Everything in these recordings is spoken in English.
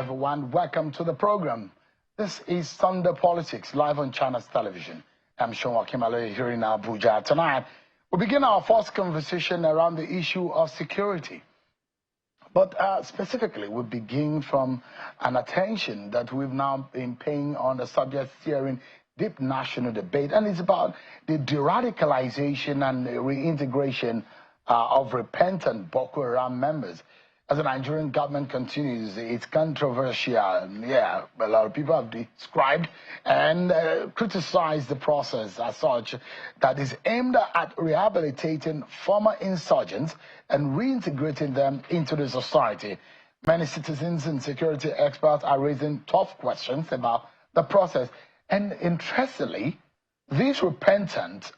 everyone. Welcome to the program. This is Sunday Politics, live on China's television. I'm Sean Wakimalo here in Abuja. Tonight, we begin our first conversation around the issue of security. But specifically, we begin from an attention that we've now been paying on the subject steering deep national debate, and it's about the de-radicalization and the reintegration of repentant Boko Haram members. As the Nigerian government continues, it's controversial, and yeah, a lot of people have described and criticized the process as such that is aimed at rehabilitating former insurgents and reintegrating them into the society. Many citizens and security experts are raising tough questions about the process. And interestingly, these repentant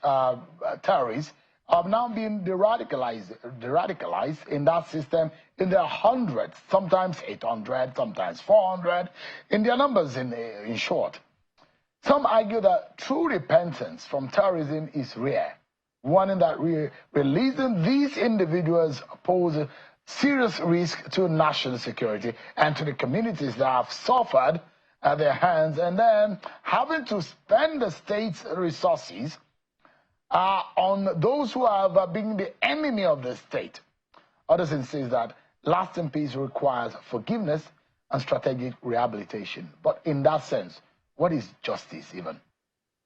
terrorists have now been de-radicalized in that system in their hundreds, sometimes 800, sometimes 400, in their numbers in short. Some argue that true repentance from terrorism is rare, warning that releasing these individuals pose serious risk to national security and to the communities that have suffered at their hands, and then having to spend the state's resources on those who have been the enemy of the state. Others insist that lasting peace requires forgiveness and strategic rehabilitation. But in that sense, what is justice even?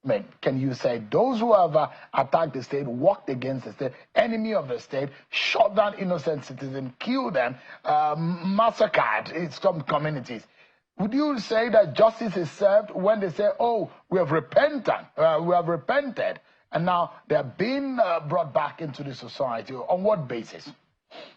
I mean, can you say those who have attacked the state, walked against the state, enemy of the state, shot down innocent citizens, killed them, massacred some communities? Would you say that justice is served when they say, oh, we have repented, and now they're being brought back into the society? On what basis?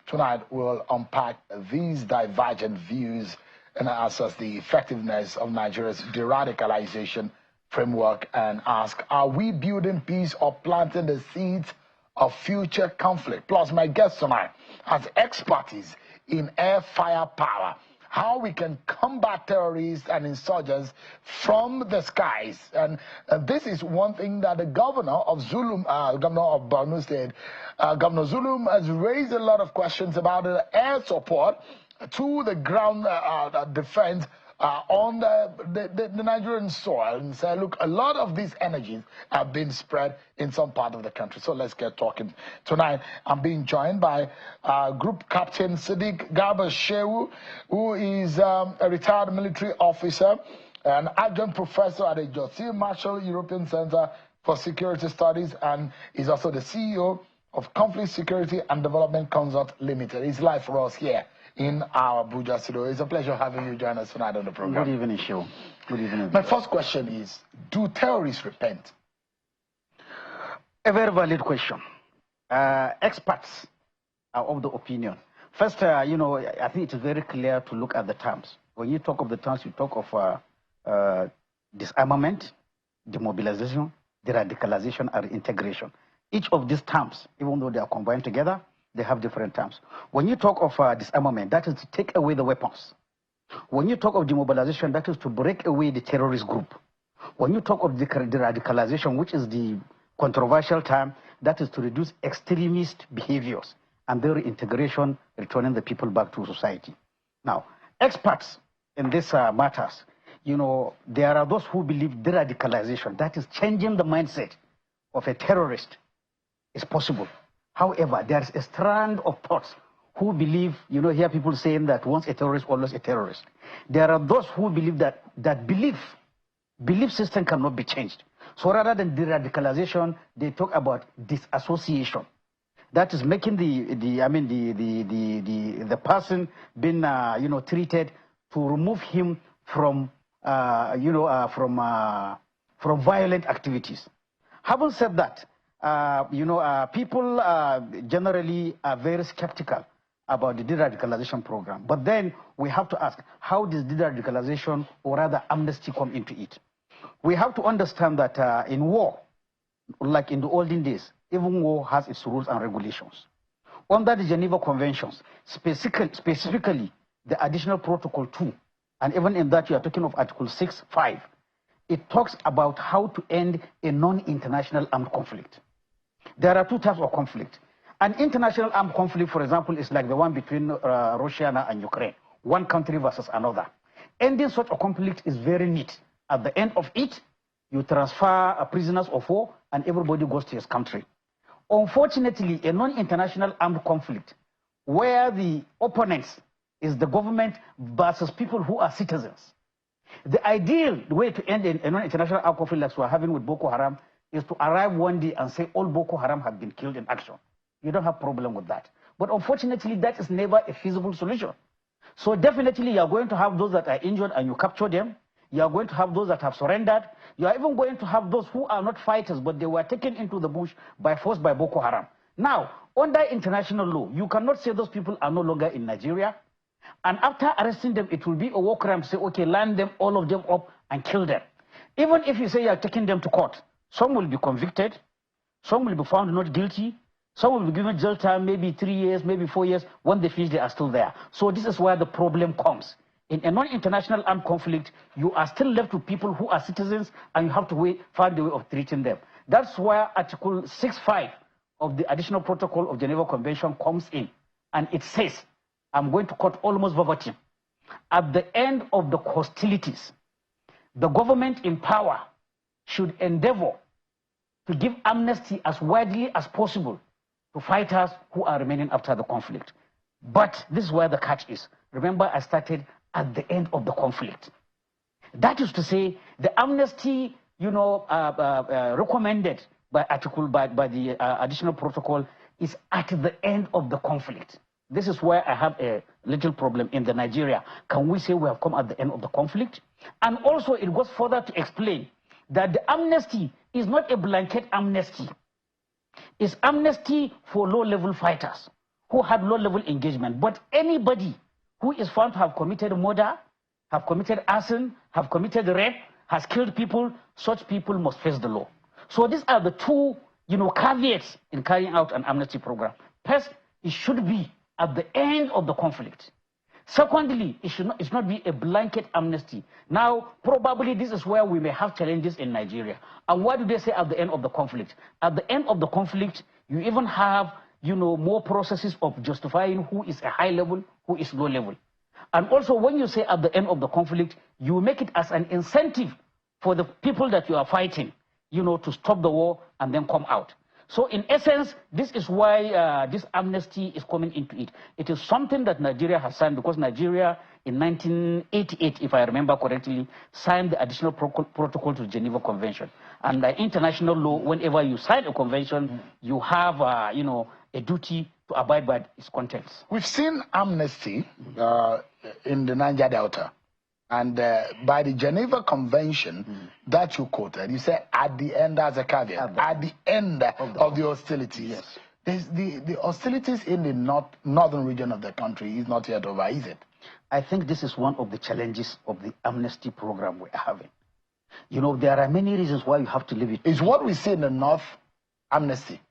Tonight, we'll unpack these divergent views and assess the effectiveness of Nigeria's de-radicalization framework and ask, are we building peace or planting the seeds of future conflict? Plus, my guest tonight has expertise in air fire power, how we can combat terrorists and insurgents from the skies. And this is one thing that the governor of Zulum, governor of Borno State, Governor Zulum, has raised a lot of questions about the air support to the ground defense on the Nigerian soil, and say, look, a lot of these energies have been spread in some part of the country. So let's get talking. Tonight, I'm being joined by Group Captain Sadiq Garba Shehu, who is a retired military officer, an adjunct professor at the Joseph Marshall European Center for Security Studies, and is also the CEO of Conflict Security and Development Consult Limited. He's live for us here in our Abuja studio. It's a pleasure having you join us tonight on the program. Good evening, Show. Good evening. My first question is, do terrorists repent? A very valid question. Experts are of the opinion. First, you know, I think it's very clear to look at the terms. When you talk of the terms, you talk of disarmament, demobilization, de-radicalization, and integration. Each of these terms, even though they are combined together, they have different terms. When you talk of disarmament, that is to take away the weapons. When you talk of demobilization, that is to break away the terrorist group. When you talk of the radicalization, which is the controversial term, that is to reduce extremist behaviors, and their integration, returning the people back to society. Now, experts in these matters, you know, there are those who believe de-radicalization, that is changing the mindset of a terrorist, is possible. However, there's a strand of thoughts who believe, you know, hear people saying that once a terrorist, always a terrorist. There are those who believe that belief system cannot be changed. So rather than de-radicalization, they talk about disassociation. That is making the person being, you know, treated to remove him from, from violent activities. Having said that, people generally are very skeptical about the de-radicalization program. But then we have to ask, how does de-radicalization, or rather amnesty, come into it? We have to understand that in war, like in the olden days, even war has its rules and regulations. Under the Geneva Conventions, specifically the Additional Protocol 2, and even in that you are talking of Article 6.5, it talks about how to end a non-international armed conflict. There are two types of conflict. An international armed conflict, for example, is like the one between Russia and Ukraine, one country versus another. ending such a conflict is very neat. At the end of it, you transfer prisoners of war and everybody goes to his country. Unfortunately, a non-international armed conflict where the opponents is the government versus people who are citizens. The ideal way to end a non-international armed conflict like we're having with Boko Haram is to arrive one day and say all Boko Haram have been killed in action. You don't have problem with that. But unfortunately, that is never a feasible solution. So definitely, you are going to have those that are injured and you capture them. You are going to have those that have surrendered. You are even going to have those who are not fighters, but they were taken into the bush by force by Boko Haram. Now, under international law, you cannot say those people are no longer in Nigeria. And after arresting them, it will be a war crime to say, okay, land them, all of them up and kill them. Even if you say you are taking them to court, some will be convicted, some will be found not guilty, some will be given jail time, maybe 3 years, maybe 4 years. When they finish, they are still there. So this is where the problem comes. In a non-international armed conflict, you are still left with people who are citizens and you have to find a way of treating them. That's where Article 6.5 of the Additional Protocol of Geneva Convention comes in. And it says, I'm going to quote almost verbatim, at the end of the hostilities, the government in power should endeavor to give amnesty as widely as possible to fighters who are remaining after the conflict. But this is where the catch is. Remember, I started at the end of the conflict. That is to say, the amnesty, recommended by the additional protocol is at the end of the conflict. This is where I have a little problem in the Nigeria. Can we say we have come at the end of the conflict? And also it goes further to explain that the amnesty is not a blanket amnesty. It's amnesty for low-level fighters who had low-level engagement. But anybody who is found to have committed murder, have committed arson, have committed rape, has killed people, such people must face the law. So these are the two, caveats in carrying out an amnesty program. First, it should be at the end of the conflict. Secondly, it should not be a blanket amnesty. Now, probably this is where we may have challenges in Nigeria. And what do they say at the end of the conflict? At the end of the conflict, you even have, more processes of justifying who is a high level, who is low level. And also, when you say at the end of the conflict, you make it as an incentive for the people that you are fighting, to stop the war and then come out. So in essence, this is why this amnesty is coming into it. It is something that Nigeria has signed because Nigeria in 1988, if I remember correctly, signed the additional protocol to the Geneva Convention. And by international law, whenever you sign a convention, you have, a duty to abide by its contents. We've seen amnesty in the Niger Delta. And by the Geneva Convention that you quoted, you said at the end as a caveat, at the end of the hostilities. Yes. The hostilities in the northern region of the country is not yet over, is it? I think this is one of the challenges of the amnesty program we're having. There are many reasons why you have to leave it. Is what we see in the north amnesty?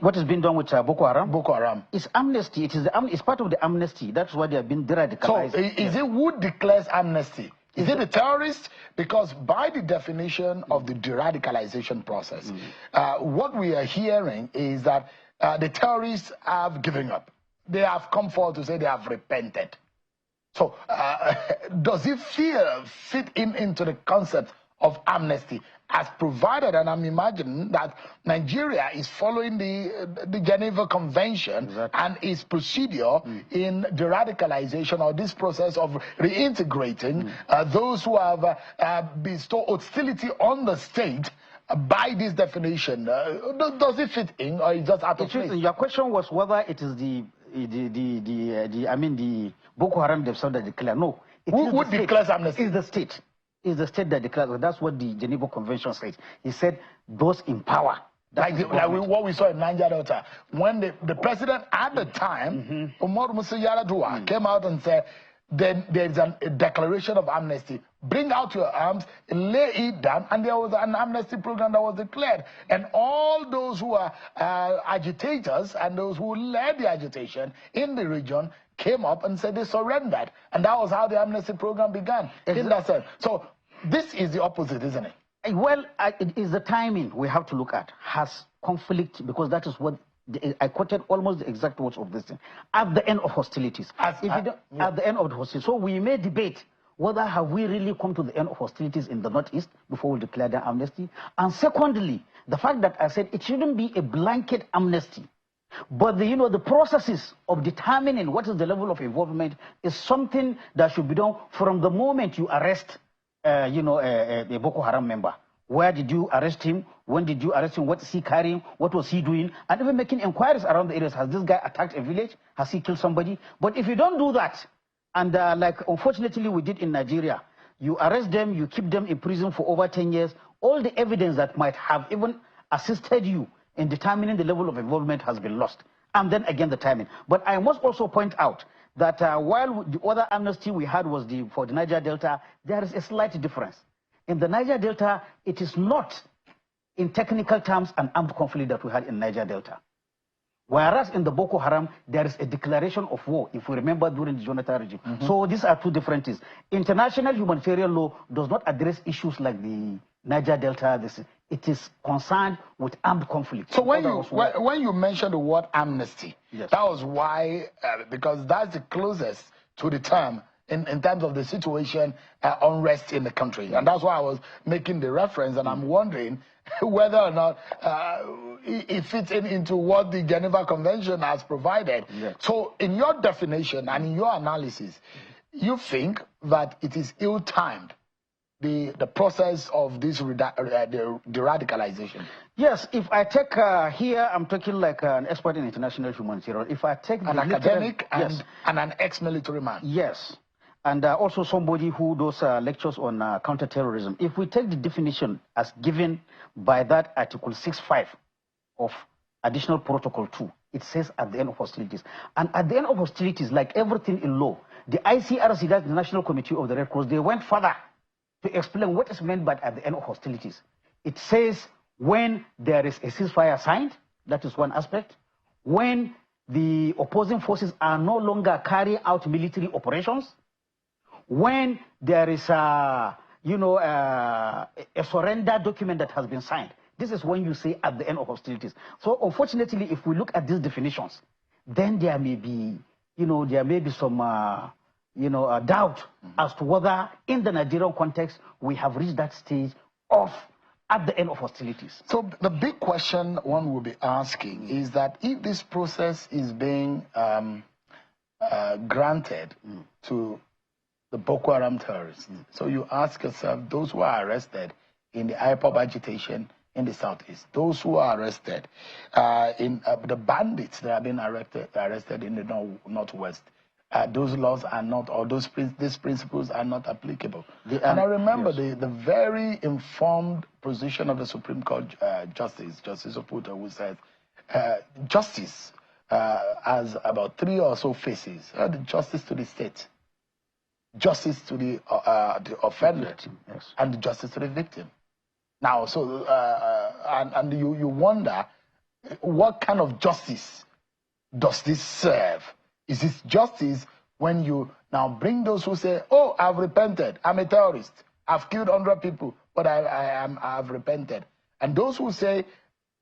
What has been done with Boko Haram? Boko Haram. It's amnesty. It's part of the amnesty. That's why they have been de-radicalized. So is it who declares amnesty? Is it the terrorists? Because by the definition of the de-radicalization process, what we are hearing is that the terrorists have given up. They have come forward to say they have repented. So does it fit into the concept of amnesty as provided? And I'm imagining that Nigeria is following the Geneva Convention and its procedure in the radicalization or this process of reintegrating those who have bestowed hostility on the state by this definition. Does it fit in or is just out of place? Your question was whether it is the Boko Haram themselves that declare. No. Who declares amnesty? It's the state. It's the state that declares. That's what the Geneva Convention says. He said those in power. Like what we saw in Niger Delta, when the president at the time, Umar Musa Yar'Adua, came out and said, there's a declaration of amnesty. Bring out your arms, lay it down, and there was an amnesty program that was declared. And all those who are agitators and those who led the agitation in the region came up and said they surrendered. And that was how the amnesty program began. In that sense. So this is the opposite, isn't it? Well, it is the timing we have to look at. Has conflict, because that is what I quoted almost the exact words of this thing. At the end of hostilities. At the end of the hostilities. So we may debate whether have we really come to the end of hostilities in the Northeast before we declare the amnesty? And secondly, the fact that I said it shouldn't be a blanket amnesty, but the processes of determining what is the level of involvement is something that should be done from the moment you arrest, a Boko Haram member. Where did you arrest him? When did you arrest him? What is he carrying? What was he doing? And even making inquiries around the areas. Has this guy attacked a village? Has he killed somebody? But if you don't do that, and like unfortunately we did in Nigeria, you arrest them, you keep them in prison for over 10 years, all the evidence that might have even assisted you in determining the level of involvement has been lost. And then again, the timing. But I must also point out that while the other amnesty we had was for the Niger Delta, there is a slight difference. In the Niger Delta, it is not, in technical terms, an armed conflict that we had in Niger Delta. Whereas in the Boko Haram, there is a declaration of war, if we remember, during the Jonathan regime. So these are two different things. International humanitarian law does not address issues like the Niger Delta. It is concerned with armed conflict. So when you mentioned the word amnesty, yes, that was why, because that's the closest to the term in terms of the situation, unrest in the country. And that's why I was making the reference, and I'm wondering whether or not it fits into what the Geneva Convention has provided. Yes. So in your definition and in your analysis, you think that it is ill-timed, the process of this de-radicalization? Yes, if I take here, I'm talking like an expert in international humanitarian. If I take an academic and an ex-military man. Yes. And also somebody who does lectures on counterterrorism. If we take the definition as given by that Article 6.5 of Additional Protocol 2, it says at the end of hostilities. And at the end of hostilities, like everything in law, the ICRC, that's the National Committee of the Red Cross, they went further to explain what is meant by at the end of hostilities. It says when there is a ceasefire signed, that is one aspect. When the opposing forces are no longer carrying out military operations. When there is a surrender document that has been signed. This is when you say at the end of hostilities. So unfortunately, if we look at these definitions, then there may be, some, doubt as to whether in the Nigerian context, we have reached that stage of at the end of hostilities. So the big question one will be asking is that if this process is being granted to the Boko Haram terrorists. So you ask yourself, those who are arrested in the IPOB agitation in the southeast, those who are arrested in the bandits that have been arrested in the northwest, those laws are not, or these principles are not applicable. And I remember the very informed position of the Supreme Court Justice Oputo, who said, justice has about 3 or so phases. The justice to the state, justice to the offender, yes, and the justice to the victim. Now, so and you wonder, what kind of justice does this serve? Is this justice when you now bring those who say, "Oh, I've repented. I'm a terrorist. I've killed 100 people, but I've repented," and those who say,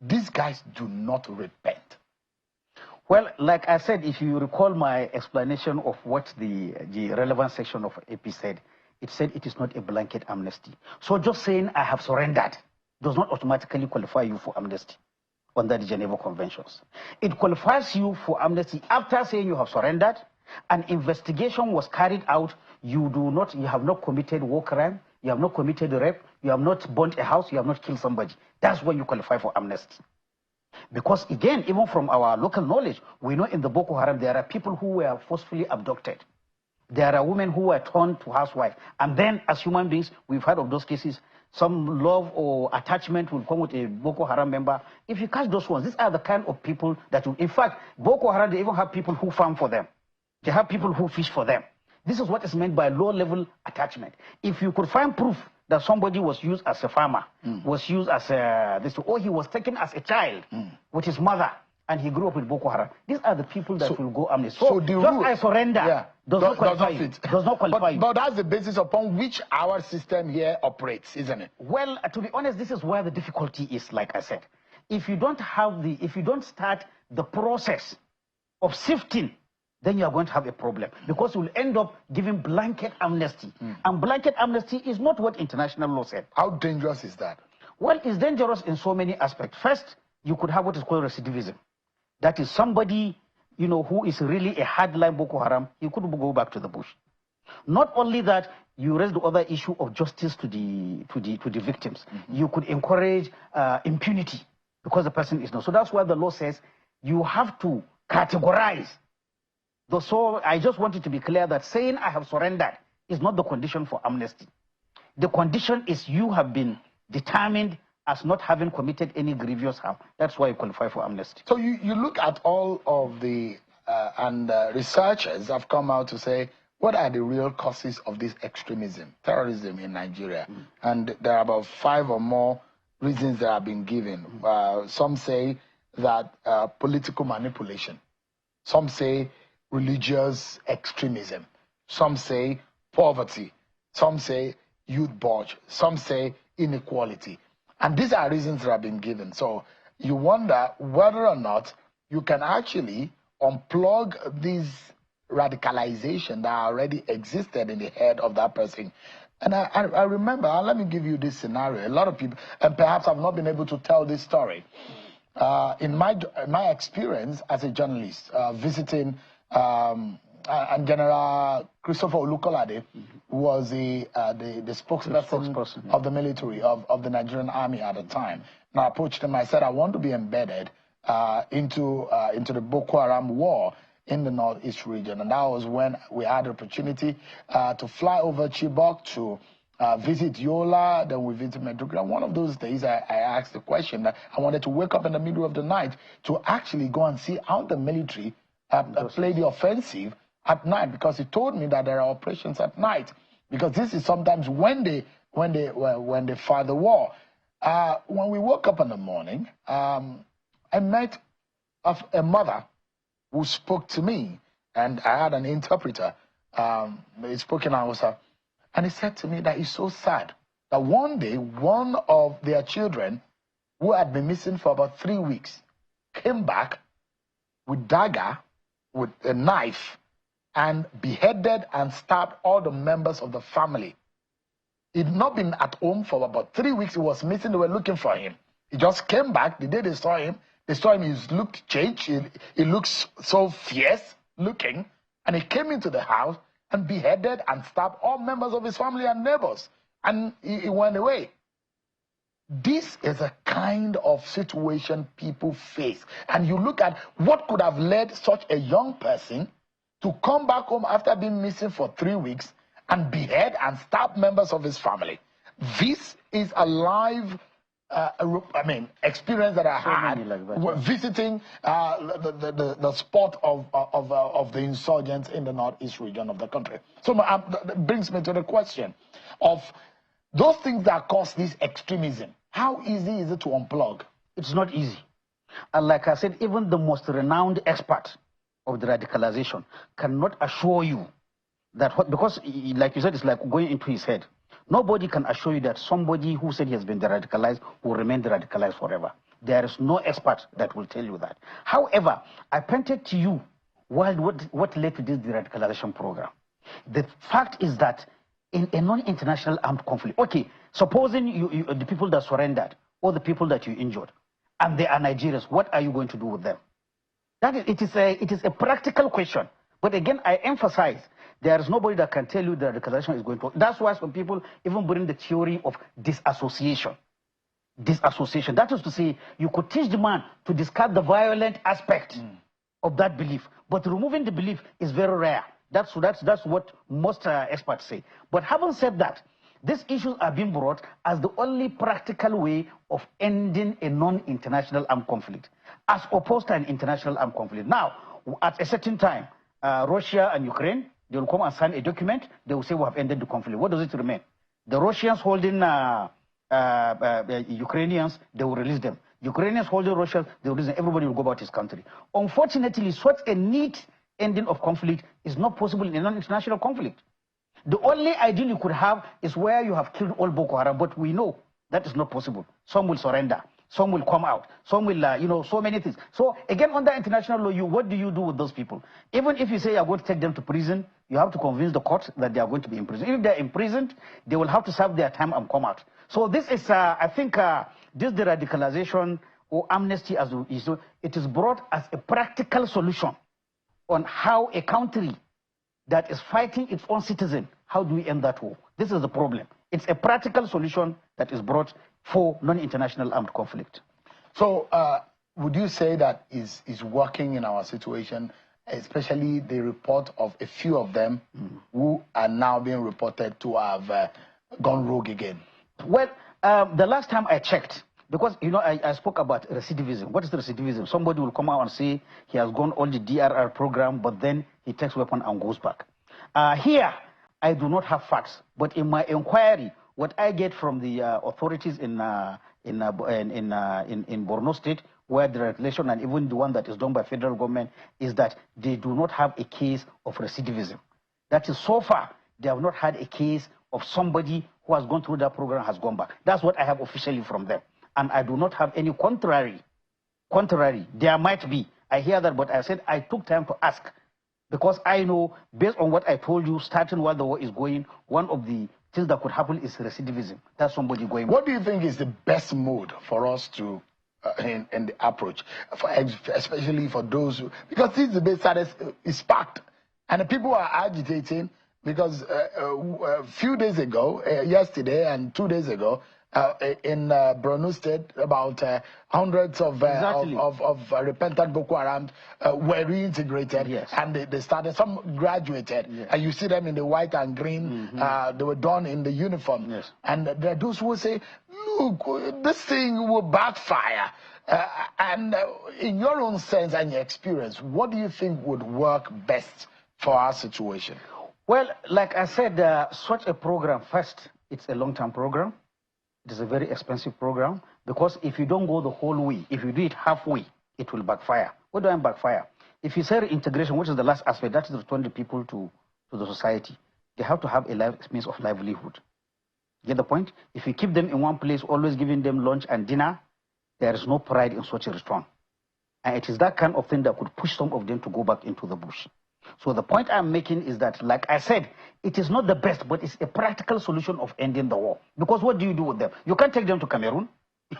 "These guys do not repent"? Well, like I said, if you recall my explanation of what the relevant section of AP said, it said it is not a blanket amnesty. So just saying I have surrendered does not automatically qualify you for amnesty under the Geneva Conventions. It qualifies you for amnesty after saying you have surrendered, an investigation was carried out, you have not committed war crime, you have not committed rape, you have not burnt a house, you have not killed somebody. That's when you qualify for amnesty. Because again, even from our local knowledge, we know in the Boko Haram, there are people who were forcefully abducted. There are women who were turned to housewives. And then as human beings, we've heard of those cases. Some love or attachment will come with a Boko Haram member. If you catch those ones, these are the kind of people that will, in fact, Boko Haram, they even have people who farm for them. They have people who fish for them. This is what is meant by low-level attachment. If you could find proof that somebody was used as a farmer, was used as or he was taken as a child with his mother, and he grew up with Boko Haram. These are the people that will go amnesty. So the just rule, I surrender does not qualify you. Does not qualify you. But that's the basis upon which our system here operates, isn't it? Well, to be honest, this is where the difficulty is, like I said. If you don't start the process of sifting then you are going to have a problem, because you will end up giving blanket amnesty. And blanket amnesty is not what international law said. How dangerous is that? Well, it's dangerous in so many aspects. First, you could have what is called recidivism. That is somebody, you know, who is really a hardline Boko Haram. He could go back to the bush. Not only that, you raise the other issue of justice to the victims. You could encourage impunity because the person is not. So that's why the law says you have to categorize. So I just want it to be clear that saying I have surrendered is not the condition for amnesty. The condition is you have been determined as not having committed any grievous harm. That's why you qualify for amnesty. So you look at all of the, researchers have come out to say, what are the real causes of this extremism, terrorism in Nigeria? And there are about 5 or more reasons that have been given. Some say that political manipulation. Some say religious extremism. Some say poverty. Some say youth bulge. Some say inequality. And these are reasons that have been given. So you wonder whether or not you can actually unplug these radicalization that already existed in the head of that person. And I remember, let me give you this scenario. A lot of people, and perhaps I've not been able to tell this story. In my experience as a journalist, visiting and General Christopher Olukolade was the spokesperson of the military, of the Nigerian army at the time. And I approached him, I said, I want to be embedded into the Boko Haram war in the Northeast region. And that was when we had the opportunity to fly over Chibok to visit Yola, then we visited Maiduguri. And one of those days, I asked the question that I wanted to wake up in the middle of the night to actually go and see how the military play the offensive at night, because he told me that there are operations at night, because this is sometimes when they fight the war. When we woke up in the morning, I met a mother who spoke to me, and I had an interpreter. He spoke in Hausa, and he said to me that he's so sad that one day one of their children, who had been missing for about 3 weeks, came back with dagger, with a knife, and beheaded and stabbed all the members of the family. He'd not been at home for about 3 weeks. He was missing. They were looking for him. He just came back. The day they saw him, he looked changed. He looks so fierce looking. And he came into the house and beheaded and stabbed all members of his family and neighbors. And he went away. This is a kind of situation people face. And you look at what could have led such a young person to come back home after being missing for 3 weeks and behead and stab members of his family. This is a live experience that I had visiting the spot of the insurgents in the Northeast region of the country. So that brings me to the question of those things that cause this extremism. How easy is it to unplug? It's not easy. And like I said, even the most renowned expert of the radicalization cannot assure you that, because like you said, it's like going into his head. Nobody can assure you that somebody who said he has been radicalized will remain radicalized forever. There is no expert that will tell you that. However, I pointed to you what led to this de-radicalization program. The fact is that in a non-international armed conflict, okay, supposing you the people that surrendered or the people that you injured, and they are Nigerians, what are you going to do with them? It is a practical question. But again, I emphasize, there is nobody that can tell you that radicalization is going to. That's why some people even bring the theory of disassociation. Disassociation. That is to say, you could teach the man to discard the violent aspect of that belief, but removing the belief is very rare. That's what most experts say. But having said that, these issues are being brought as the only practical way of ending a non-international armed conflict, as opposed to an international armed conflict. Now, at a certain time, Russia and Ukraine, they will come and sign a document. They will say we have ended the conflict. What does it remain? The Russians holding Ukrainians, they will release them. Ukrainians holding Russians, they will release them. Everybody will go about his country. Unfortunately, such a neat ending of conflict is not possible in a non-international conflict. The only ideal you could have is where you have killed all Boko Haram, but we know that is not possible. Some will surrender. Some will come out. Some will, you know, so many things. So again, under international law, what do you do with those people? Even if you say you're going to take them to prison, you have to convince the court that they are going to be imprisoned. If they're imprisoned, they will have to serve their time and come out. So this is, I think, this de-radicalization or amnesty, as it is brought as a practical solution on how a country that is fighting its own citizen, how do we end that war? This is the problem. It's a practical solution that is brought for non-international armed conflict. So would you say that is working in our situation, especially the report of a few of them who are now being reported to have gone rogue again? Well, the last time I checked, because, you know, I spoke about recidivism. What is recidivism? Somebody will come out and say he has gone all the DRR program, but then he takes weapon and goes back. Here, I do not have facts, but in my inquiry, what I get from the authorities in Borno State, where the regulation and even the one that is done by federal government is that they do not have a case of recidivism. That is, so far, they have not had a case of somebody who has gone through that program has gone back. That's what I have officially from them. And I do not have any contrary. There might be. I hear that, but I said I took time to ask because I know, based on what I told you, starting while the war is going, one of the things that could happen is recidivism. That's somebody going. What do you think is the best mode for us to, in the approach, especially for those who, because this debate is packed, and the people are agitating because a few days ago, yesterday and 2 days ago, in Borno State, about hundreds of repentant Boko Haram were reintegrated, yes. And they started, some graduated, yes. And you see them in the white and green, they were done in the uniform. Yes. And there are those who say, look, this thing will backfire. And in your own sense and your experience, what do you think would work best for our situation? Well, like I said, such a program, first, it's a long-term program. It is a very expensive program because if you don't go the whole way, if you do it halfway, it will backfire. What do I mean backfire? If you say reintegration, which is the last aspect, that is return the people to the society, they have to have a means of livelihood. Get the point? If you keep them in one place, always giving them lunch and dinner, there is no pride in such a return. And it is that kind of thing that could push some of them to go back into the bush. So the point I'm making is that, like I said, it is not the best, but it's a practical solution of ending the war. Because what do you do with them? You can't take them to Cameroon.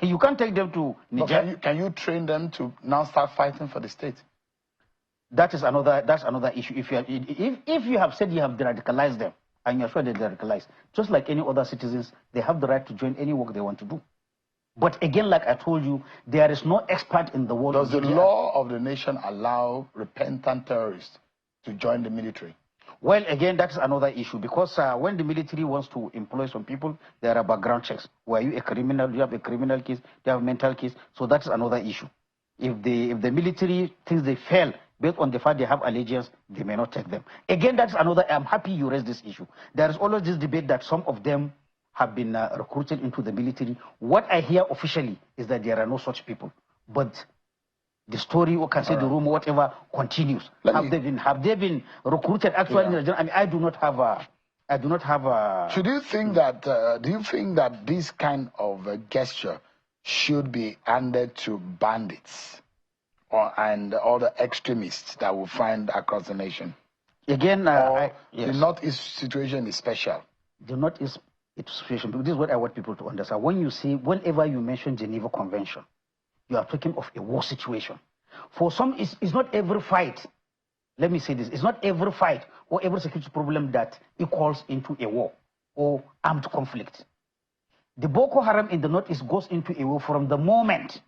You can't take them to Niger. Can you train them to now start fighting for the state? That's another issue. If you have said you have de-radicalized them, and you're sure they're de-radicalized, just like any other citizens, they have the right to join any work they want to do. But again, like I told you, there is no expert in the world. Does the law of the nation allow repentant terrorists to join the military? Well, again, that's another issue because when the military wants to employ some people, there are background checks. Were you a criminal? Do you have a criminal case? Do you have a mental case? So that's another issue. If the military thinks they fail based on the fact they have allegiance, they may not take them. Again, that's another. I'm happy you raised this issue. There is always this debate that some of them have been recruited into the military. What I hear officially is that there are no such people, but the story, or can say the rumor, whatever, continues. Have they been recruited? Actually, I mean, I do not have a. Should you think that? Do you think that this kind of gesture should be handed to bandits, and all the extremists that we find across the nation? Again, the Northeast situation is special. The Northeast situation. This is what I want people to understand. When you say, whenever you mention Geneva Convention, you are talking of a war situation. For some, it's not every fight. Let me say this. It's not every fight or every security problem that equals into a war or armed conflict. The Boko Haram in the Northeast goes into a war from the moment.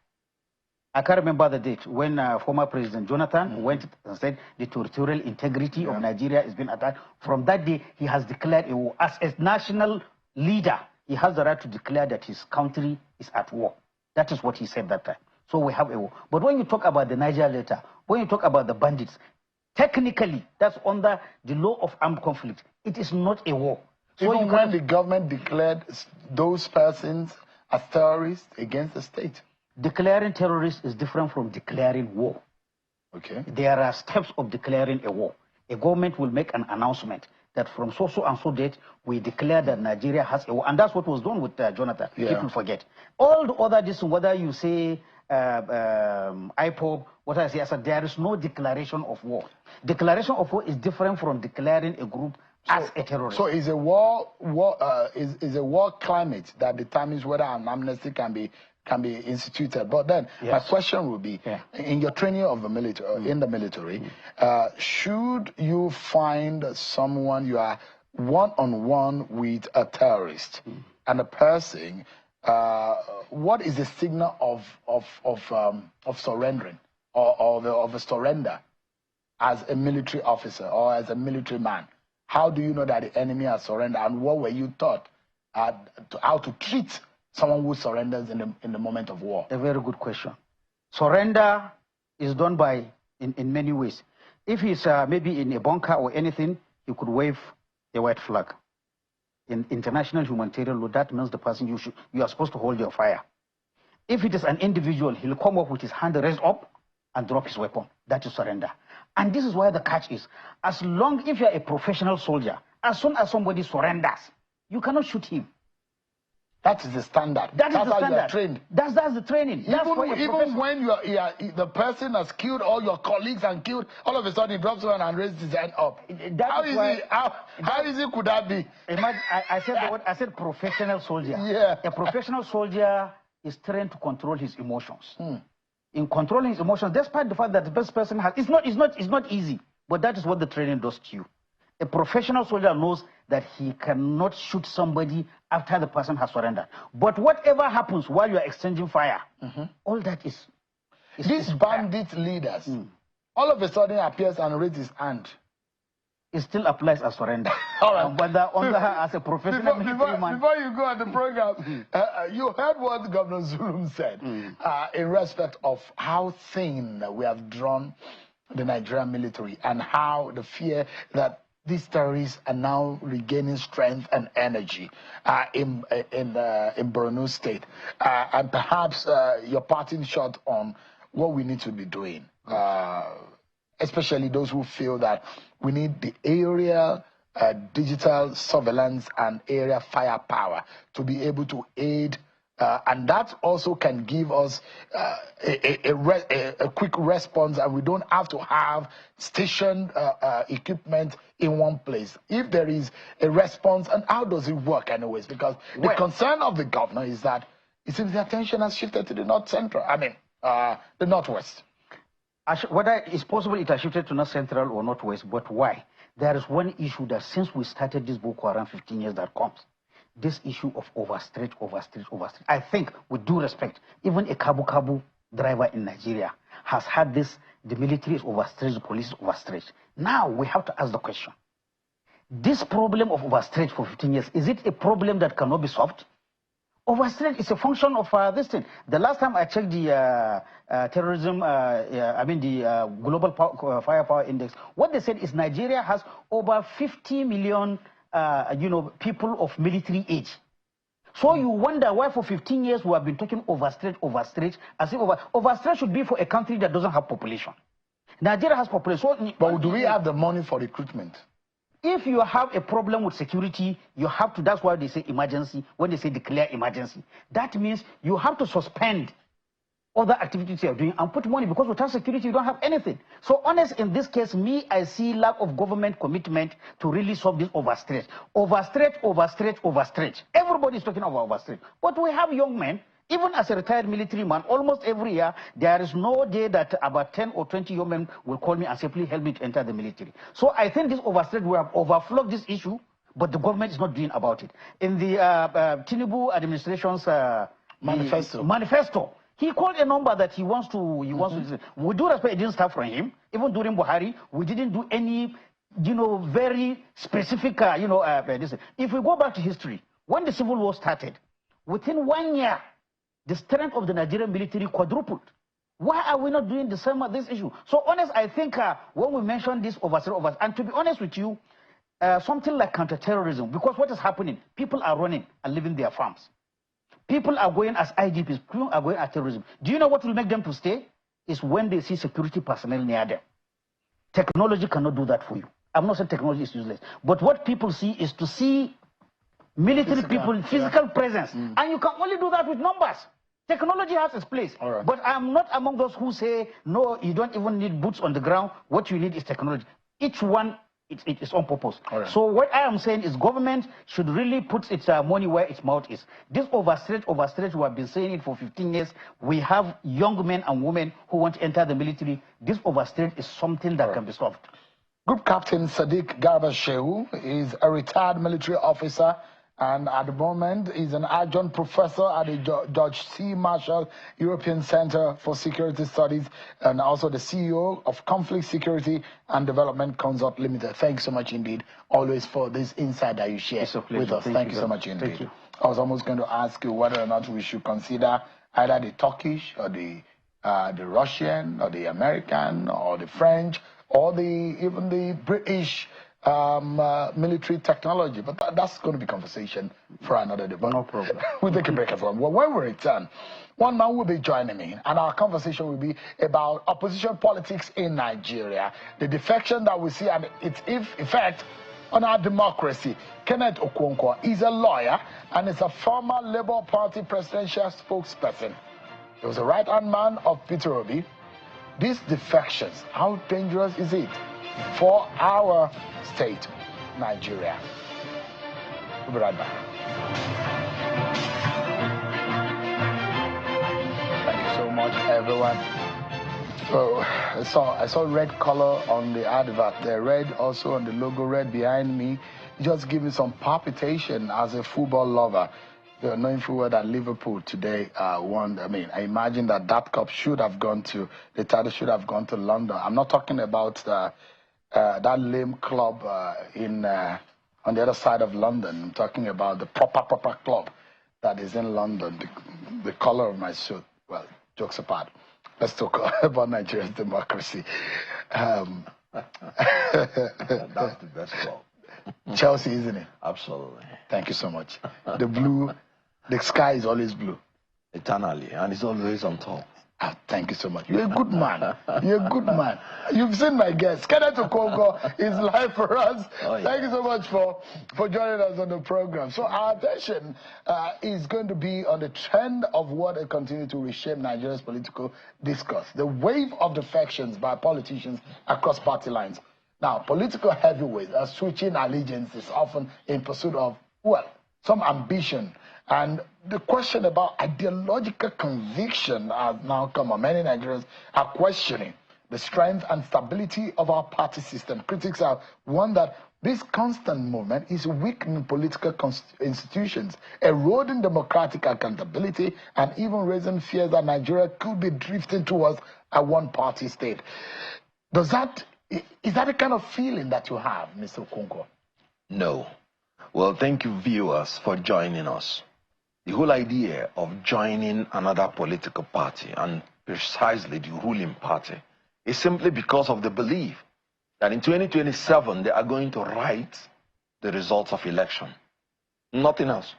I can't remember the date when former President Jonathan went and said the territorial integrity of Nigeria is being attacked. From that day, he has declared a war. As a national leader, he has the right to declare that his country is at war. That is what he said that time. So we have a war. But when you talk about the Niger Delta, when you talk about the bandits, technically, that's under the law of armed conflict. It is not a war. So even when the government declared those persons as terrorists against the state? Declaring terrorists is different from declaring war. Okay. There are steps of declaring a war. A government will make an announcement that from so and so date, we declare that Nigeria has a war. And that's what was done with Jonathan. Yeah. People forget. All the other, whether you say IPOB, what I say, there is no declaration of war. Declaration of war is different from declaring a group as a terrorist. So is a is a war climate that determines whether an amnesty can be instituted. But then my question would be, in your training of the military, in the military, should you find someone you are one-on-one with a terrorist and a person, what is the signal of surrendering or of a surrender as a military officer or as a military man? How do you know that the enemy has surrendered, and what were you taught how to treat someone who surrenders in the moment of war? A very good question. Surrender is done in many ways. If he's maybe in a bunker or anything, he could wave a white flag. In international humanitarian law, that means the person you are supposed to hold your fire. If it is an individual, he'll come up with his hand raised up and drop his weapon. That is surrender. And this is where the catch is. If you're a professional soldier, as soon as somebody surrenders, you cannot shoot him. That is the standard. That's how standard. you are trained. That's the training. Even when the person has killed all your colleagues and killed, all of a sudden he drops one and raises his hand up. How easy could that be? I said professional soldier. Yeah. A professional soldier is trained to control his emotions. In controlling his emotions, despite the fact that the best person has, it's not easy, but that is what the training does to you. A professional soldier knows that he cannot shoot somebody after the person has surrendered. But whatever happens while you are exchanging fire, all that is these bandit leaders, all of a sudden appears and raises his hand. It still applies as surrender. All right. But as a professional military man. Before you go on the program, you heard what Governor Zulum said in respect of how thin we have drawn the Nigerian military and how the fear that these terrorists are now regaining strength and energy in Borno State. And perhaps your parting shot on what we need to be doing, especially those who feel that we need the area digital surveillance and area firepower to be able to aid, and that also can give us a quick response, and we don't have to have stationed equipment in one place. If there is a response, and how does it work anyways? Because the concern of the governor is that it seems the attention has shifted to the north central, the northwest. Whether it's possible it has shifted to north central or northwest, but why? There is one issue that since we started this Boko Haram 15 years that comes, this issue of overstretch. I think, with due respect, even a Kabu driver in Nigeria has had this: the military is overstretched, the police is overstretched. Now we have to ask the question: this problem of overstretch for 15 years, is it a problem that cannot be solved? Overstretch is a function of this thing. The last time I checked the terrorism, the global firepower index, what they said is Nigeria has over 50 million people of military age. So you wonder why for 15 years we have been talking overstretch, as if overstretch should be for a country that doesn't have population. Nigeria has population. But do we have the money for recruitment? If you have a problem with security, you have to, that's why they say emergency, when they say declare emergency. That means you have to suspend other activities you are doing and put money, because without security, you don't have anything. So honest, in this case, I see lack of government commitment to really solve this overstretch. Overstretch. Everybody is talking about overstretch. But we have young men. Even as a retired military man, almost every year, there is no day that about 10 or 20 young men will call me and say, please help me to enter the military. So I think this overstretch, we have overflowed this issue, but the government is not doing about it. In the Tinubu administration's manifesto, he called a number that he wants to listen. With due respect, it didn't start from him. Even during Buhari, we didn't do any, very specific, this. If we go back to history, when the Civil War started, within 1 year, the strength of the Nigerian military quadrupled. Why are we not doing the same at this issue? So honest, I think when we mention this overstretch, and to be honest with you, something like counterterrorism, because what is happening, people are running and leaving their farms. People are going as IDPs, people are going as terrorism. Do you know what will make them to stay? Is when they see security personnel near them. Technology cannot do that for you. I'm not saying technology is useless, but what people see is to see military physical presence, and you can only do that with numbers. Technology has its place, but I'm not among those who say, no, you don't even need boots on the ground. What you need is technology. Each one, it's on purpose. So what I am saying is government should really put its money where its mouth is. This overstretch, we have been saying it for 15 years. We have young men and women who want to enter the military. This overstretch is something that can be solved. Group Captain Sadiq Garba Shehu is a retired military officer, and at the moment is an adjunct professor at the George C. Marshall European Center for Security Studies, and also the CEO of Conflict Security and Development Consult Limited. Thanks so much indeed, always for this insight that you share with us. Thank you so much indeed. I was almost going to ask you whether or not we should consider either the Turkish or the Russian or the American or the French or even the British military technology, but that's going to be conversation for another day. No problem. We'll take a break as well. When we return, one man will be joining me, and our conversation will be about opposition politics in Nigeria, the defection that we see and its effect on our democracy. Kenneth Okonkwo is a lawyer and is a former Labour Party presidential spokesperson. He was a right-hand man of Peter Obi. These defections, how dangerous is it for our state, Nigeria? We'll be right back. Thank you so much, everyone. So I saw red color on the advert there, red also on the logo, red behind me. It just give me some palpitation as a football lover. Knowing full well that Liverpool today won. I mean, I imagine that cup should have gone to, the title should have gone to London. I'm not talking about that lame club on the other side of London. I'm talking about the proper club that is in London, the color of my suit. Well, jokes apart. Let's talk about Nigeria's democracy. That's the best club. Chelsea, isn't it? Absolutely. Thank you so much. The sky is always blue. Eternally, and it's always on top. Thank you so much. You're a good man. You're a good man. You've seen my guest. Kenneth Okonkwo is live for us. Oh, yeah. Thank you so much for joining us on the program. So our attention is going to be on the trend of what will continue to reshape Nigeria's political discourse. The wave of defections by politicians across party lines. Now, political heavyweights are switching allegiances, often in pursuit of, well, some ambition. And the question about ideological conviction has now come on. Many Nigerians are questioning the strength and stability of our party system. Critics have warned that this constant movement is weakening political institutions, eroding democratic accountability, and even raising fears that Nigeria could be drifting towards a one-party state. Is that the kind of feeling that you have, Mr. Okonkwo? No. Well, thank you, viewers, for joining us. The whole idea of joining another political party, and precisely the ruling party, is simply because of the belief that in 2027 they are going to write the results of election. Nothing else.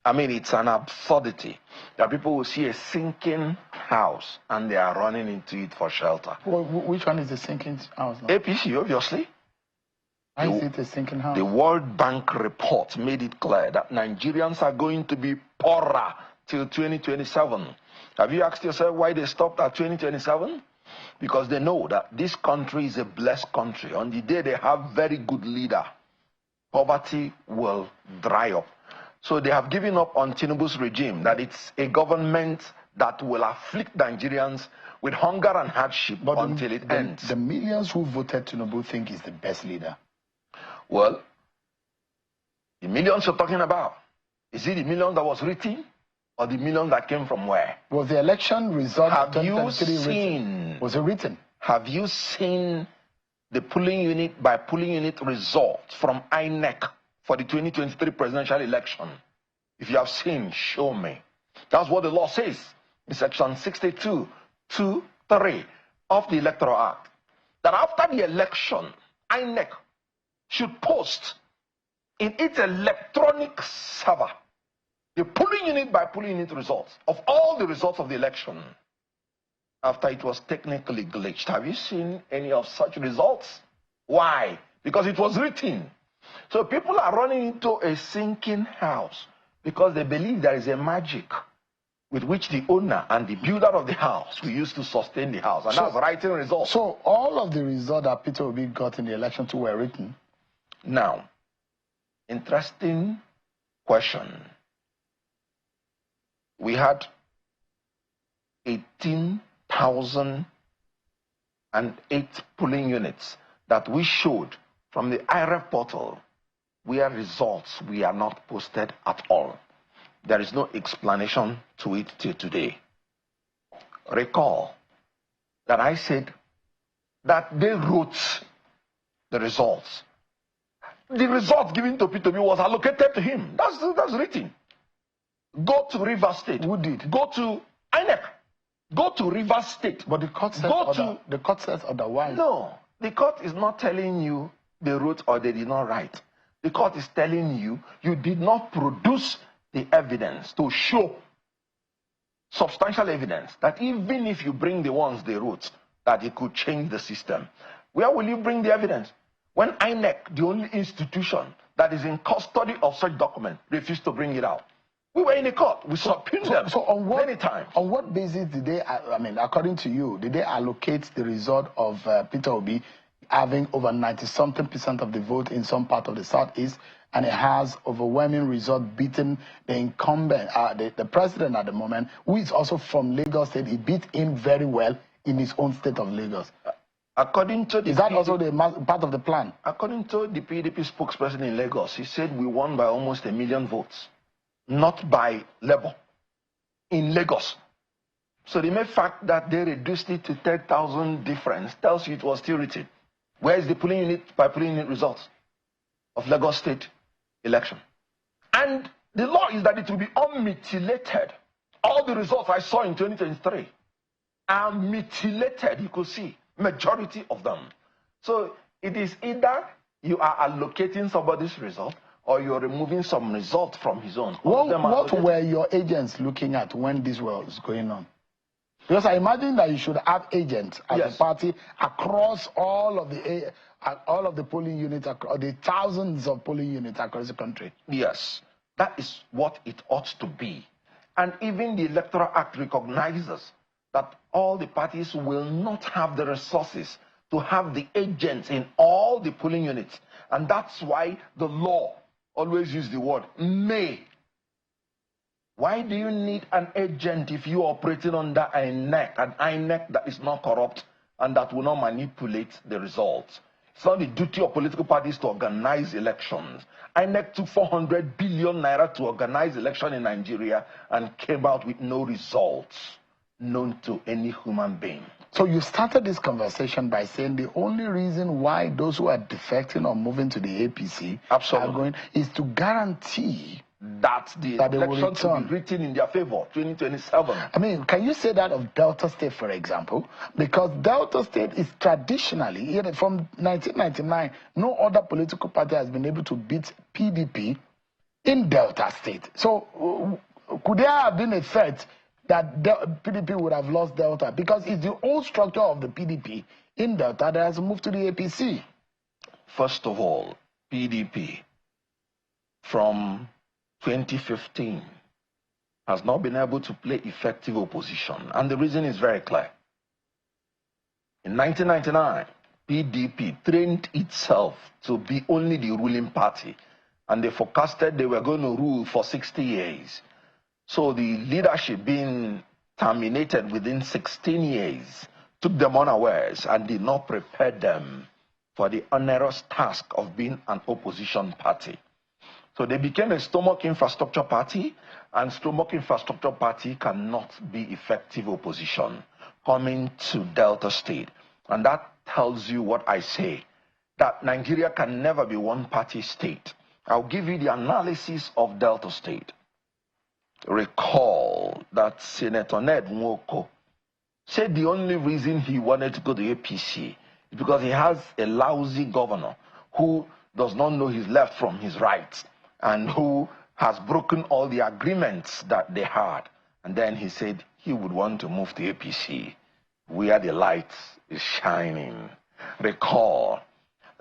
I mean, it's an absurdity that people will see a sinking house and they are running into it for shelter. Well, which one is the sinking house now? APC, obviously. Why is it a sinking house? The World Bank report made it clear that Nigerians are going to be poorer till 2027. Have you asked yourself why they stopped at 2027? Because they know that this country is a blessed country. On the day they have very good leader, poverty will dry up. So they have given up on Tinubu's regime, that it's a government that will afflict Nigerians with hunger and hardship until it ends. The millions who voted Tinubu think he's the best leader. Well, the millions you're talking about, is it the million that was written or the million that came from where? Was the election result have you seen? Was it written? Have you seen the polling unit by polling unit results from INEC for the 2023 presidential election? If you have seen, show me. That's what the law says in section 62(2)(3) of the Electoral Act. That after the election, INEC should post in its electronic server the polling unit by polling unit results of all the results of the election after it was technically glitched. Have you seen any of such results? Why? because it was written. So people are running into a sinking house because they believe there is a magic with which the owner and the builder of the house will use to sustain the house. And that's writing results. So all of the results that Peter Obi got in the election too were written? Now, interesting question. We had 18,008 polling units that we showed from the IREF portal where results were not posted at all. There is no explanation to it till today. Recall that I said that they wrote the results. The result given to Peter Obi was allocated to him. That's written. Go to Rivers State. Who did? Go to INEC. Go to Rivers State. But the court says the court says otherwise. No, the court is not telling you they wrote or they did not write. The court is telling you you did not produce the evidence to show substantial evidence that even if you bring the ones they wrote, that it could change the system. Where will you bring the evidence? When INEC, the only institution that is in custody of such document, refused to bring it out. We were in the court. We subpoenaed them many times. On what basis did they, I mean, according to you, did they allocate the result of Peter Obi having over 90-something% of the vote in some part of the Southeast, and it has overwhelming result beating the incumbent, the president at the moment, who is also from Lagos State? He beat him very well in his own state of Lagos. According to the is that also the part of the plan? According to the PDP spokesperson in Lagos, he said we won by almost 1 million votes, not by level, in Lagos. So the mere fact that they reduced it to 10,000 difference tells you it was still written. Where is the polling unit by polling unit results of Lagos State election? And the law is that it will be unmutilated. All the results I saw in 2023 are mutilated, you could see. Majority of them. So it is either you are allocating somebody's result or you're removing some result from his own. What were your agents looking at when this was going on? Because I imagine that you should have agents as a party across all of the polling units, the thousands of polling units across the country. Yes, that is what it ought to be. And even the Electoral Act recognizes that all the parties will not have the resources to have the agents in all the polling units. And that's why the law always uses the word may. Why do you need an agent if you're operating under an INEC that is not corrupt and that will not manipulate the results? It's not the duty of political parties to organize elections. INEC took 400 billion naira to organize election in Nigeria and came out with no results known to any human being. So you started this conversation by saying the only reason why those who are defecting or moving to the APC are going is to guarantee that the election will be written in their favor, 2027. I mean, can you say that of Delta State, for example? Because Delta State is traditionally, from 1999, no other political party has been able to beat PDP in Delta State. So could there have been a threat that PDP would have lost Delta? Because it's the old structure of the PDP in Delta that has moved to the APC. First of all, PDP from 2015 has not been able to play effective opposition. And the reason is very clear. In 1999, PDP trained itself to be only the ruling party. And they forecasted they were going to rule for 60 years. So the leadership being terminated within 16 years took them unawares and did not prepare them for the onerous task of being an opposition party. So they became a stomach infrastructure party, and stomach infrastructure party cannot be effective opposition coming to Delta State. And that tells you what I say, that Nigeria can never be one-party state. I'll give you the analysis of Delta State. Recall that Senator Ned Nwoko said the only reason he wanted to go to APC is because he has a lousy governor who does not know his left from his right and who has broken all the agreements that they had. And then he said he would want to move to APC, where the light is shining. Recall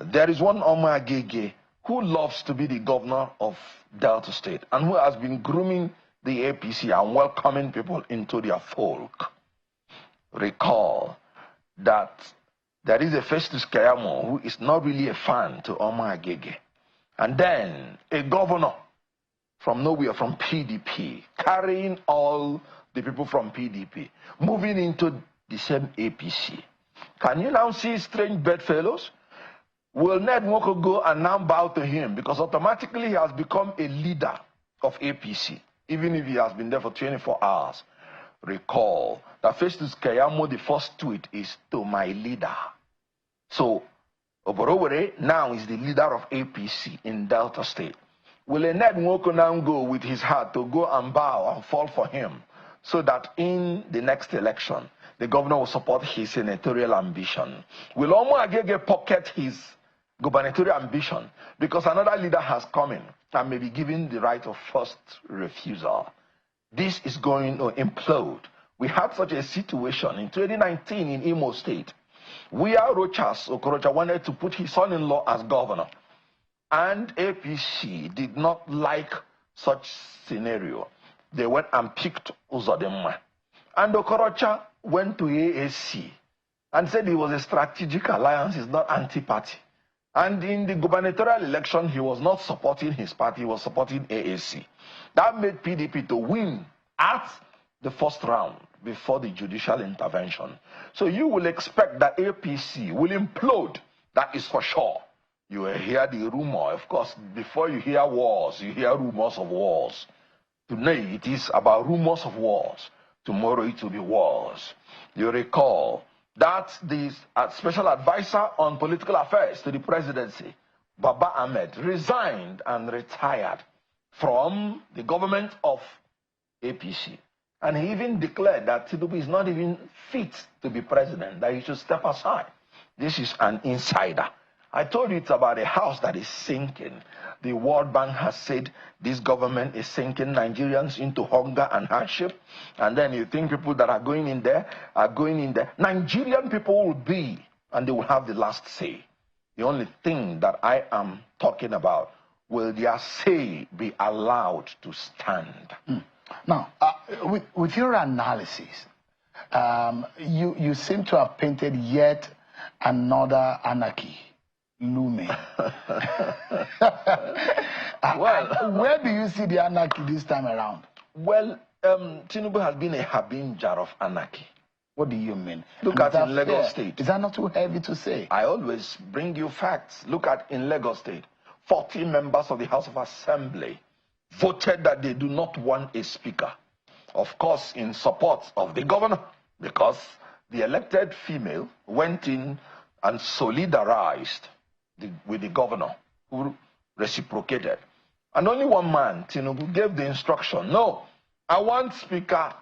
There is one Omar Agege who loves to be the governor of Delta State and who has been grooming the APC and welcoming people into their fold. Recall that there is a Festus Keyamo who is not really a fan to Omar Agege. And then a governor from nowhere, from PDP, carrying all the people from PDP, moving into the same APC. Can you now see strange bedfellows? Will Ned Nwoko go and now bow to him because automatically he has become a leader of APC, even if he has been there for 24 hours? Recall that Festus Keyamo, the first tweet is to my leader. So, Oborowere now is the leader of APC in Delta State. Will Ned Nwoko now go with his heart to go and bow and fall for him so that in the next election, the governor will support his senatorial ambition? Will Omar Agege pocket his gubernatorial ambition because another leader has come in and may be given the right of first refusal? This is going to implode. We had such a situation in 2019 in Imo State where Rochas Okorocha wanted to put his son-in-law as governor, and APC did not like such scenario. They went and picked Uzodinma, and Okorocha went to AAC and said it was a strategic alliance, it's not anti-party. And in the gubernatorial election, he was not supporting his party, he was supporting AAC. That made PDP to win at the first round before the judicial intervention. So you will expect that APC will implode. That is for sure. You will hear the rumor. Of course, before you hear wars, you hear rumors of wars. Today, it is about rumors of wars. Tomorrow, it will be wars. You recall that the special advisor on political affairs to the presidency, Baba Ahmed, resigned and retired from the government of APC. And he even declared that Tinubu is not even fit to be president, that he should step aside. This is an insider. I told you it's about a house that is sinking. The World Bank has said this government is sinking Nigerians into hunger and hardship. And then you think people that are going in there are going in there. Nigerian people will be, and they will have the last say. The only thing that I am talking about, will their say be allowed to stand? Now, with your analysis, you seem to have painted yet another anarchy looming. Well, where do you see the anarchy this time around? Well, Tinubu has been a harbinger of anarchy. What do you mean? Look at in Lagos State. Is that not too heavy to say? I always bring you facts. Look at in Lagos State. 40 members of the House of Assembly voted that they do not want a speaker. Of course, in support of the governor, because the elected female went in and solidarized with the governor, who reciprocated. And only one man, Tinubu, gave the instruction, no, I want Speaker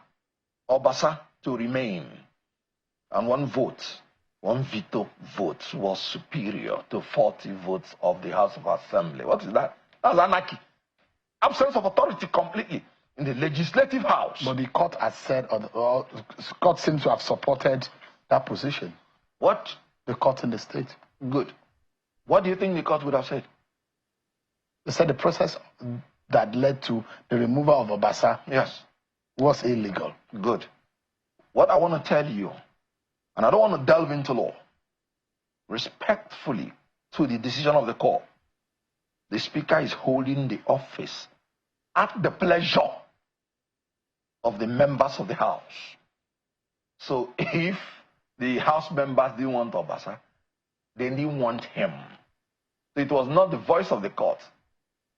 Obasa to remain. And one vote, one veto vote was superior to 40 votes of the House of Assembly. What is that? That's anarchy. Absence of authority completely in the legislative house. But the court has said, or the court seems to have supported that position. What? The court in the state. Good. What do you think the court would have said? They said the process that led to the removal of Obasa, yes, was illegal. Good. What I want to tell you, and I don't want to delve into law, respectfully to the decision of the court, the speaker is holding the office at the pleasure of the members of the house. So if the house members didn't want Obasa, they didn't want him. It was not the voice of the court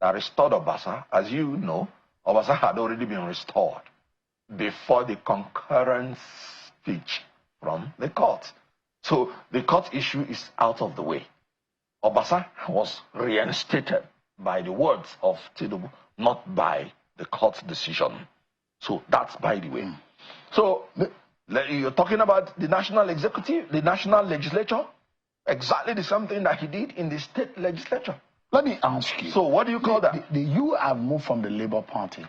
that restored Obasa. As you know, Obasa had already been restored before the concurrent speech from the court. So the court issue is out of the way. Obasa was reinstated by the words of Tinubu, not by the court decision. So that's by the way. So you're talking about the national executive, the national legislature, exactly the same thing that he did in the state legislature. Let me ask you. So what do you call that? You have moved from the Labour Party.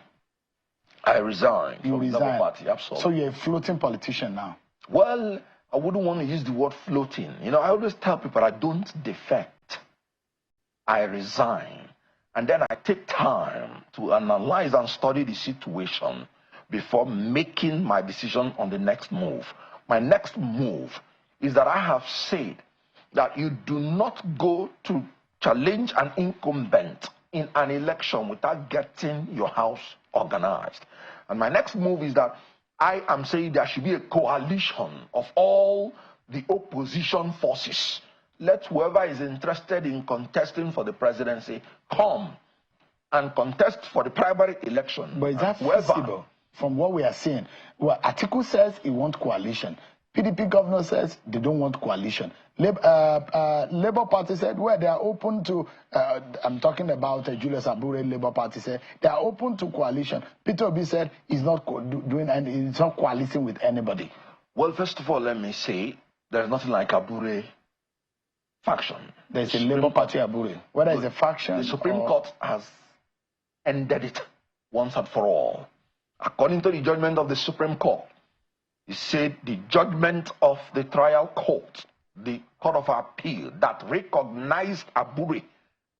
I resigned You from the resigned. Labour Party, absolutely. So you're a floating politician now. Well, I wouldn't want to use the word floating. You know, I always tell people I don't defect. I resign, and then I take time to analyze and study the situation before making my decision on the next move. My next move is that I have said that you do not go to challenge an incumbent in an election without getting your house organized. And my next move is that I am saying there should be a coalition of all the opposition forces. Let whoever is interested in contesting for the presidency come and contest for the primary election. But is that feasible from what we are seeing? Well, Atiku says he wants coalition. PDP governor says they don't want coalition. Labour Party said, well, they are open to, I'm talking about Julius Abure, Labour Party said, they are open to coalition. Peter Obi said he's not doing and he's not coaliting with anybody. Well, first of all, let me say, there's nothing like Abure faction. There's a Labour Party Abure. Whether it's a faction. The Supreme Court has ended it once and for all. According to the judgment of the Supreme Court, he said the judgment of the trial court, the Court of Appeal, that recognized Abure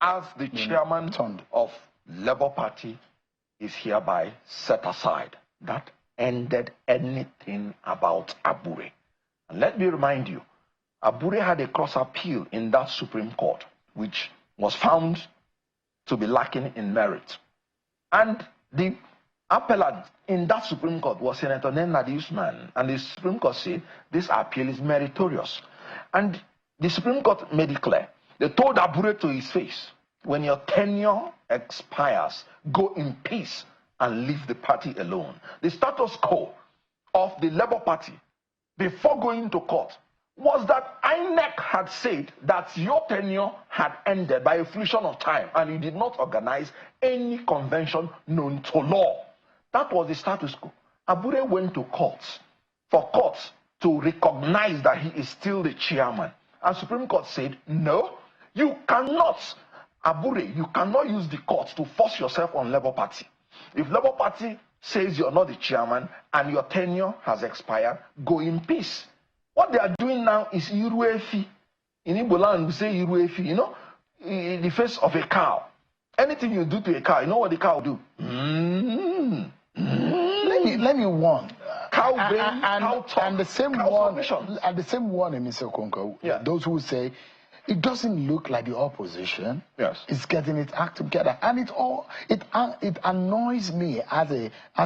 as the chairman of Labour Party is hereby set aside. That ended anything about Abure. And let me remind you, Abure had a cross appeal in that Supreme Court, which was found to be lacking in merit. And the appellant in that Supreme Court was Senator Nenadi Usman, and the Supreme Court said this appeal is meritorious. And the Supreme Court made it clear. They told Abure to his face, when your tenure expires, go in peace and leave the party alone. The status quo of the Labour Party before going to court was that INEC had said that your tenure had ended by a fruition of time and you did not organize any convention known to law. That was the status quo. Abure went to courts for courts to recognize that he is still the chairman. And Supreme Court said, no, you cannot, Abure, you cannot use the courts to force yourself on Labour Party. If Labour Party says you're not the chairman and your tenure has expired, go in peace. What they are doing now is Iruefi. In Igbo land, we say Iruefi, you know, in the face of a cow. Anything you do to a cow, you know what the cow will do? Let me warn. Cow brain, cow talk, and the same one, Mr. Okonkwo, yeah. Those who say it doesn't look like the opposition yes. is getting its act together, and it annoys me as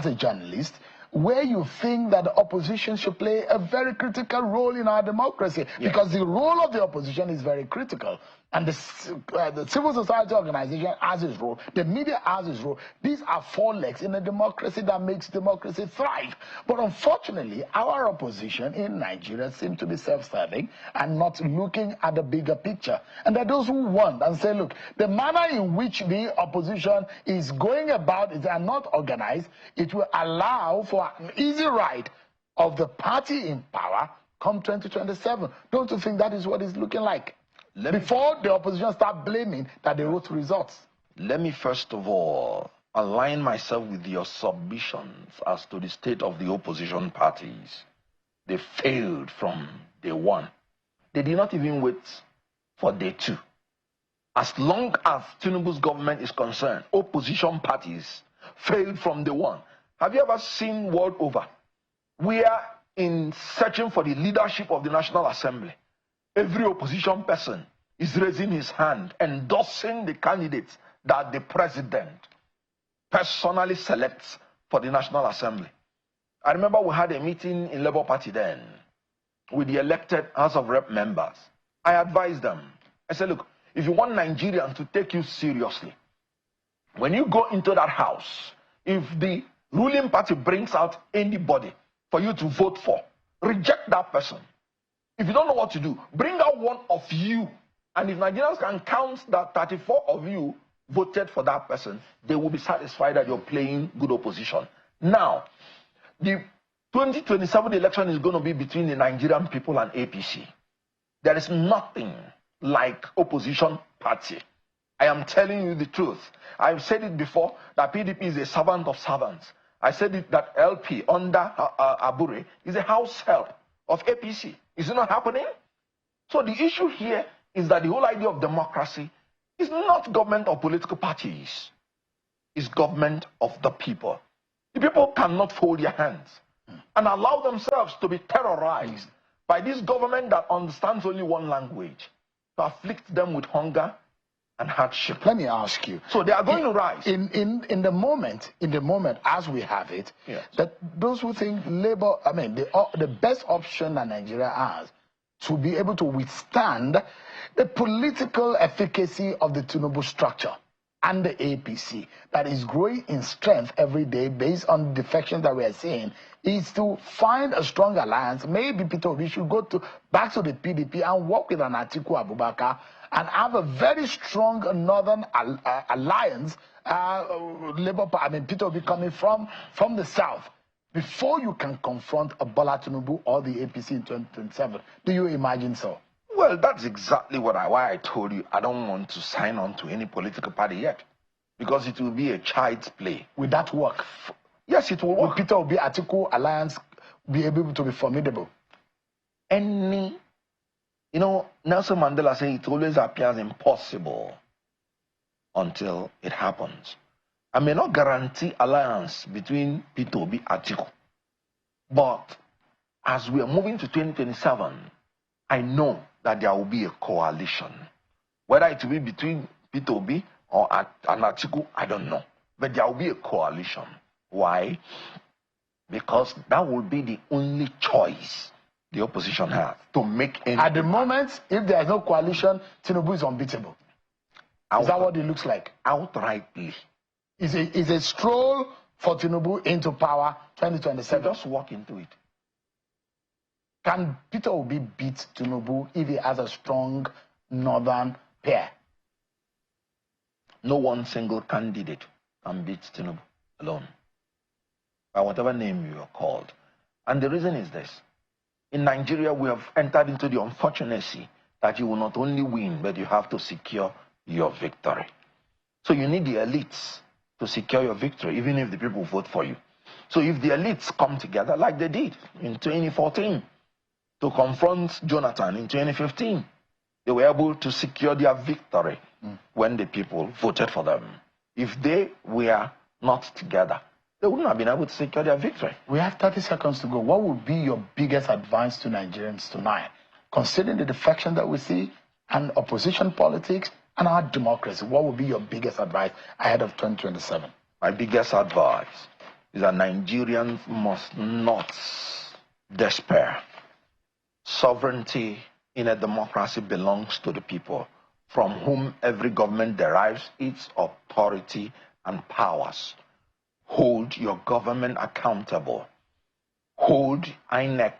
a journalist, where you think that the opposition should play a very critical role in our democracy, because the role of the opposition is very critical. And the civil society organization has its role, the media has its role. These are four legs in a democracy that makes democracy thrive. But unfortunately, our opposition in Nigeria seems to be self-serving and not looking at the bigger picture. And there are those who want and say, look, the manner in which the opposition is going about it and not organized, it will allow for an easy ride of the party in power come 2027. Don't you think that is what it's looking like? Before the opposition start blaming that they wrote results. Let me first of all align myself with your submissions as to the state of the opposition parties. They failed from day one. They did not even wait for day two. As long as Tinubu's government is concerned, opposition parties failed from day one. Have you ever seen world over? We are in searching for the leadership of the National Assembly. Every opposition person is raising his hand, endorsing the candidates that the president personally selects for the National Assembly. I remember we had a meeting in Labour Party then with the elected House of Rep members. I advised them. I said, look, if you want Nigerians to take you seriously, when you go into that house, if the ruling party brings out anybody for you to vote for, reject that person. If you don't know what to do, bring out one of you. And if Nigerians can count that 34 of you voted for that person, they will be satisfied that you're playing good opposition. Now, the 2027 election is going to be between the Nigerian people and APC. There is nothing like opposition party. I am telling you the truth. I've said it before that PDP is a servant of servants. I said it that LP under Abure is a house help of APC. Is it not happening? So the issue here is that the whole idea of democracy It's not government of political parties. It's government of the people. The people cannot fold their hands and allow themselves to be terrorized by this government that understands only one language, to afflict them with hunger and hardship. Let me ask you. So they are going to rise. In the moment as we have it, yes, that those who think Labour, the best option that Nigeria has to be able to withstand the political efficacy of the Tinubu structure and the APC that is growing in strength every day based on the defections that we are seeing, is to find a strong alliance. Maybe Peter Obi should go back to the PDP and work with an Atiku Abubakar and have a very strong northern alliance. Peter Obi coming from the south, before you can confront a Bola Tinubu or the APC in 2027. Do you imagine so? Well, that's exactly why I told you I don't want to sign on to any political party yet, because it will be a child's play. Will that work? Yes, it will work. Will Peter Obi Atiku alliance be able to be formidable? Nelson Mandela said it always appears impossible until it happens. I may not guarantee alliance between Peter Obi and Atiku, but as we are moving to 2027, I know that there will be a coalition. Whether it will be between Peter Obi or Atiku, I don't know. But there will be a coalition. Why? Because that will be the only choice the opposition has to make any. At the moment, if there is no coalition, Tinubu is unbeatable. Is that what it looks like? Outrightly. Is a stroll for Tinubu into power 2027? Just walk into it. Can Peter Obi beat Tinubu if he has a strong northern pair? No one single candidate can beat Tinubu alone, by whatever name you are called. And the reason is this. In Nigeria, we have entered into the unfortunacy that you will not only win, but you have to secure your victory. So you need the elites to secure your victory, even if the people vote for you. So if the elites come together like they did in 2014, to confront Jonathan in 2015, they were able to secure their victory when the people voted for them. If they were not together, they wouldn't have been able to secure their victory. We have 30 seconds to go. What would be your biggest advice to Nigerians tonight, considering the defection that we see and opposition politics and our democracy? What would be your biggest advice ahead of 2027? My biggest advice is that Nigerians must not despair. Sovereignty in a democracy belongs to the people, from whom every government derives its authority and powers. Hold your government accountable. Hold INEC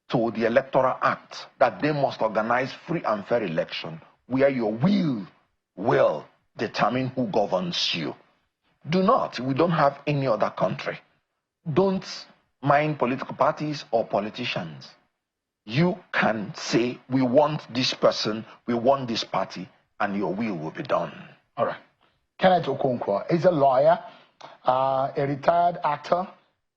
to the Electoral Act that they must organize free and fair election where your will determine who governs you. We don't have any other country. Don't mind political parties or politicians. You can say, we want this person, we want this party, and your will be done. All right. Kenneth Okonkwo is a lawyer, a retired actor,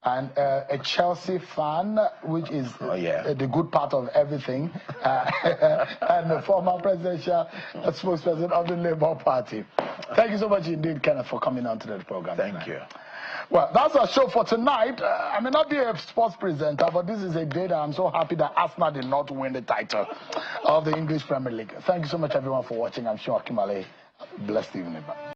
and a Chelsea fan, which is the good part of everything, and the former presidential spokesperson of the Labour Party. Thank you so much indeed, Kenneth, for coming on to the program. Thank you. Well, that's our show for tonight. I may not be a sports presenter, but this is a day that I'm so happy that Arsenal did not win the title of the English Premier League. Thank you so much, everyone, for watching. I'm sure Akimale. Blessed evening.